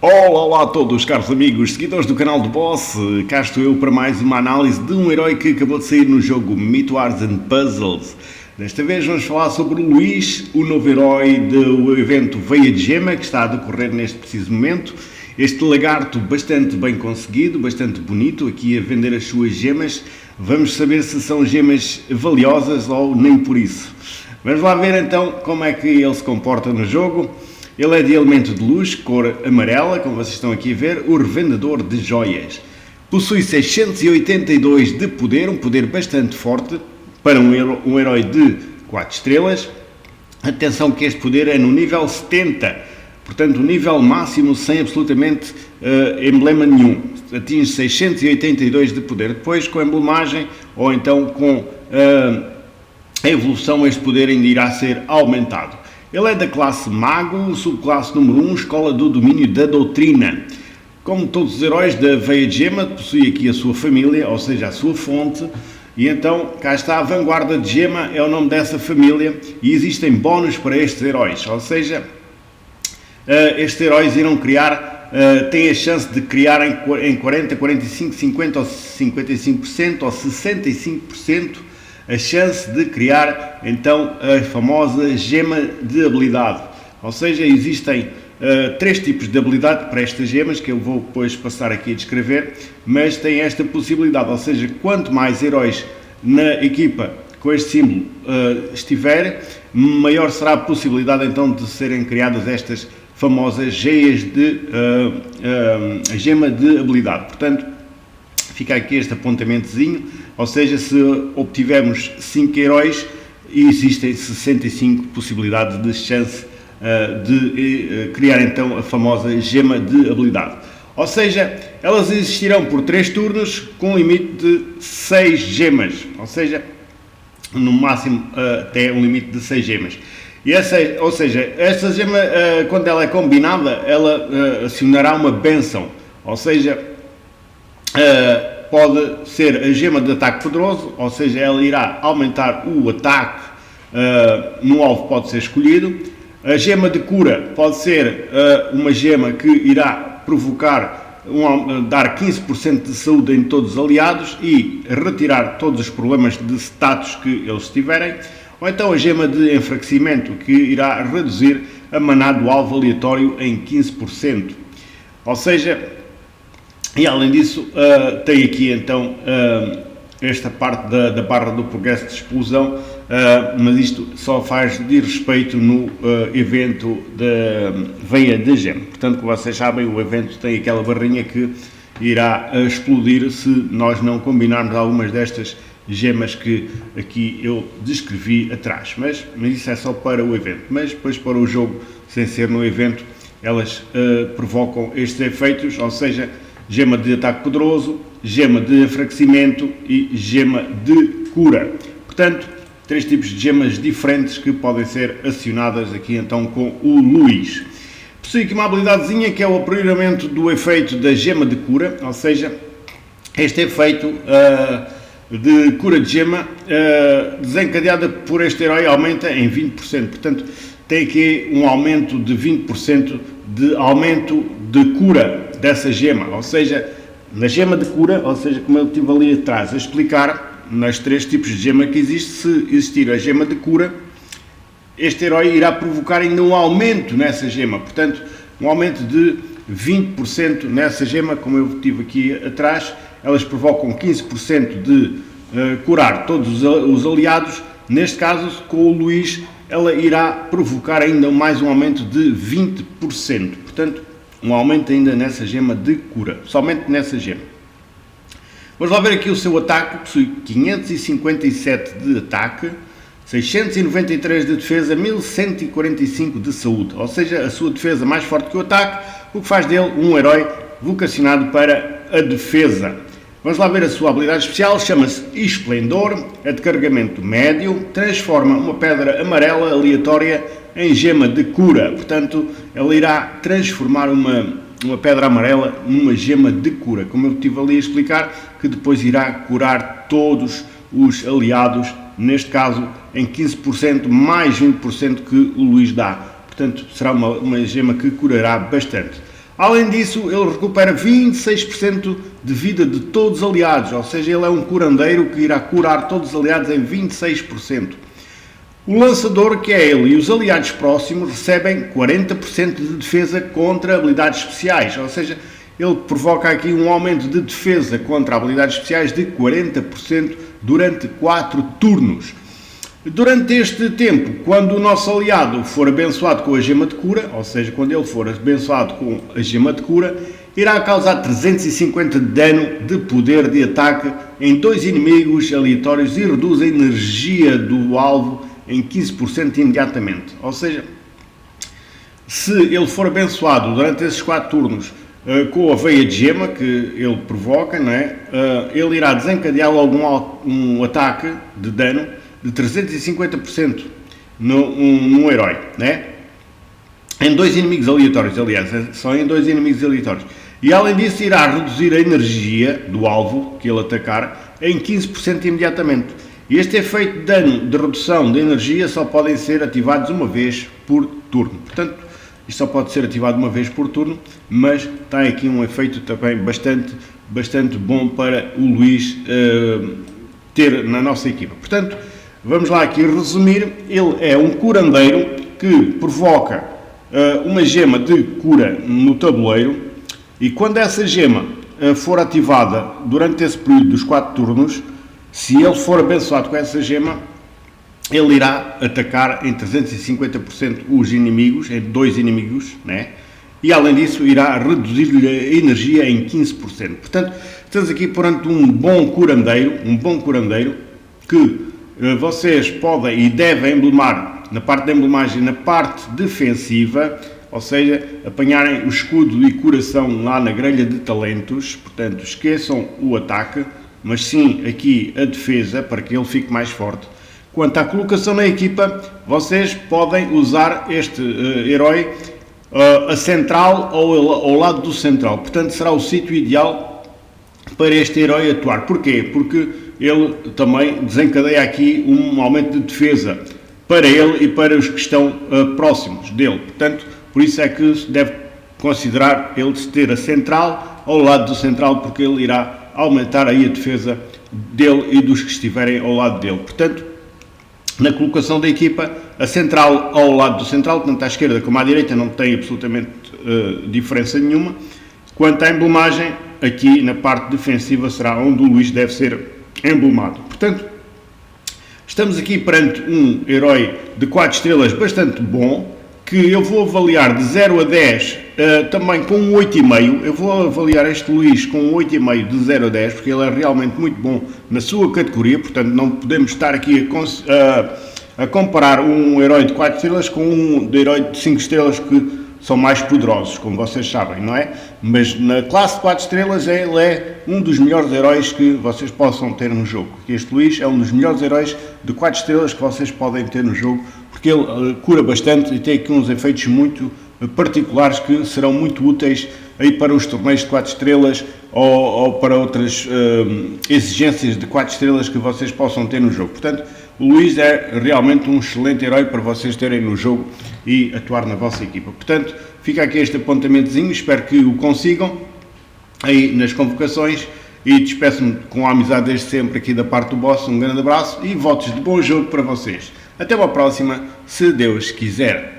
Olá a todos, caros amigos, seguidores do canal do Boss. Cá estou eu para mais uma análise de um herói que acabou de sair no jogo Myth Wars and Puzzles. Desta vez vamos falar sobre o Luís, o novo herói do evento Veia de Gema, que está a decorrer neste preciso momento. Este lagarto bastante bem conseguido, bastante bonito, aqui a vender as suas gemas. Vamos saber se são gemas valiosas ou nem por isso. Vamos lá ver então como é que ele se comporta no jogo. Ele é de elemento de luz, cor amarela, como vocês estão aqui a ver, o revendedor de joias. Possui 682 de poder, um poder bastante forte para um herói de 4 estrelas. Atenção que este poder é no nível 70, portanto o nível máximo sem absolutamente emblema nenhum. Atinge 682 de poder. Depois com a emblemagem ou então com a evolução este poder ainda irá ser aumentado. Ele é da classe Mago, subclasse número 1, Escola do Domínio da Doutrina. Como todos os heróis da Veia de Gema, possui aqui a sua família, ou seja, a sua fonte. E então, cá está, a Vanguarda de Gema é o nome dessa família e existem bónus para estes heróis. Ou seja, estes heróis irão criar, têm a chance de criar em 40, 45, 50 ou 55% ou 65%. A chance de criar então a famosa gema de habilidade, ou seja, existem 3 tipos de habilidade para estas gemas que eu vou depois passar aqui a descrever, mas tem esta possibilidade, ou seja, quanto mais heróis na equipa com este símbolo estiver, maior será a possibilidade então de serem criadas estas famosas geias de gema de habilidade. Portanto, fica aqui este apontamentozinho, ou seja, se obtivermos 5 heróis, existem 65 possibilidades de chance de criar então a famosa gema de habilidade. Ou seja, elas existirão por 3 turnos com um limite de 6 gemas, ou seja, no máximo até um limite de 6 gemas. Ou seja, esta gema, quando ela é combinada, ela acionará uma bênção, ou seja, pode ser a gema de ataque poderoso, ou seja, ela irá aumentar o ataque no alvo, pode ser escolhido. A gema de cura pode ser uma gema que irá provocar, dar 15% de saúde em todos os aliados e retirar todos os problemas de status que eles tiverem. Ou então a gema de enfraquecimento, que irá reduzir a maná do alvo aleatório em 15%. Ou seja, e além disso, tem aqui então esta parte da barra do progresso de explosão, mas isto só faz de respeito no evento da Veia de Gema. Portanto, como vocês sabem, o evento tem aquela barrinha que irá explodir se nós não combinarmos algumas destas gemas que aqui eu descrevi atrás. Mas isso é só para o evento. Mas depois para o jogo, sem ser no evento, elas provocam estes efeitos, ou seja, gema de ataque poderoso, gema de enfraquecimento e gema de cura. Portanto, 3 tipos de gemas diferentes que podem ser acionadas aqui então com o Luís. Possui aqui uma habilidadezinha que é o aprimoramento do efeito da gema de cura, ou seja, este efeito de cura de gema desencadeada por este herói aumenta em 20%. Portanto, tem aqui um aumento de 20% de aumento de cura dessa gema, ou seja, na gema de cura, ou seja, como eu estive ali atrás a explicar, nas 3 tipos de gema que existe, se existir a gema de cura, este herói irá provocar ainda um aumento nessa gema, portanto, um aumento de 20% nessa gema, como eu tive aqui atrás, elas provocam 15% de curar todos os aliados. Neste caso, com o Luís, ela irá provocar ainda mais um aumento de 20%, portanto, um aumento ainda nessa gema de cura, somente nessa gema. Vamos lá ver aqui o seu ataque. Possui 557 de ataque, 693 de defesa, 1145 de saúde, ou seja, a sua defesa mais forte que o ataque, o que faz dele um herói vocacionado para a defesa. Vamos lá ver a sua habilidade especial, chama-se Esplendor, é de carregamento médio, transforma uma pedra amarela aleatória em gema de cura, portanto, ela irá transformar uma pedra amarela numa gema de cura, como eu estive ali a explicar, que depois irá curar todos os aliados, neste caso em 15% mais 20% que o Luís dá, portanto será uma gema que curará bastante. Além disso, ele recupera 26% de vida de todos os aliados, ou seja, ele é um curandeiro que irá curar todos os aliados em 26%. O lançador, que é ele, e os aliados próximos recebem 40% de defesa contra habilidades especiais, ou seja, ele provoca aqui um aumento de defesa contra habilidades especiais de 40% durante 4 turnos. Durante este tempo, quando o nosso aliado for abençoado com a gema de cura, ou seja, quando ele for abençoado com a gema de cura, irá causar 350 de dano de poder de ataque em 2 inimigos aleatórios e reduz a energia do alvo em 15% imediatamente. Ou seja, se ele for abençoado durante esses 4 turnos com a veia de gema que ele provoca, não é? Ele irá desencadear logo um ataque de dano de 350% num herói, né? Em 2 inimigos aleatórios, aliás, só em 2 inimigos aleatórios. E além disso, irá reduzir a energia do alvo que ele atacar em 15% imediatamente. E este efeito de dano de redução de energia só podem ser ativados uma vez por turno. Portanto, isto só pode ser ativado uma vez por turno, mas tem aqui um efeito também bastante bom para o Luís ter na nossa equipa. Portanto, vamos lá aqui resumir. Ele é um curandeiro que provoca uma gema de cura no tabuleiro e quando essa gema for ativada durante esse período dos 4 turnos, se ele for abençoado com essa gema, ele irá atacar em 350% os inimigos, em 2 inimigos, né? E além disso irá reduzir-lhe a energia em 15%. Portanto, estamos aqui perante um bom curandeiro que vocês podem e devem emblemar na parte da emblemagem, na parte defensiva, ou seja, apanharem o escudo e coração lá na grelha de talentos. Portanto, esqueçam o ataque, mas sim aqui a defesa para que ele fique mais forte. Quanto à colocação na equipa, vocês podem usar este herói a central ou ao lado do central. Portanto, será o sítio ideal para este herói atuar. Porquê? Porque ele também desencadeia aqui um aumento de defesa para ele e para os que estão próximos dele. Portanto, por isso é que se deve considerar ele ter a central ao lado do central, porque ele irá aumentar aí a defesa dele e dos que estiverem ao lado dele. Portanto, na colocação da equipa, a central ao lado do central, tanto à esquerda como à direita, não tem absolutamente diferença nenhuma. Quanto à emblemagem, aqui na parte defensiva será onde o Luís deve ser emblemado. Portanto, estamos aqui perante um herói de 4 estrelas bastante bom, que eu vou avaliar de 0 a 10 também com um 8,5. Eu vou avaliar este Luís com um 8,5 de 0 a 10, porque ele é realmente muito bom na sua categoria. Portanto, não podemos estar aqui a comparar um herói de 4 estrelas com um herói de 5 estrelas que são mais poderosos, como vocês sabem, não é? Mas na classe de 4 estrelas ele é um dos melhores heróis que vocês possam ter no jogo. Este Luís é um dos melhores heróis de 4 estrelas que vocês podem ter no jogo, porque ele cura bastante e tem aqui uns efeitos muito particulares que serão muito úteis aí para os torneios de 4 estrelas ou para outras exigências de 4 estrelas que vocês possam ter no jogo. Portanto, o Luís é realmente um excelente herói para vocês terem no jogo e atuar na vossa equipa. Portanto, fica aqui este apontamentozinho, espero que o consigam aí nas convocações e despeço-me com a amizade desde sempre aqui da parte do boss. Um grande abraço e votos de bom jogo para vocês. Até uma próxima, se Deus quiser.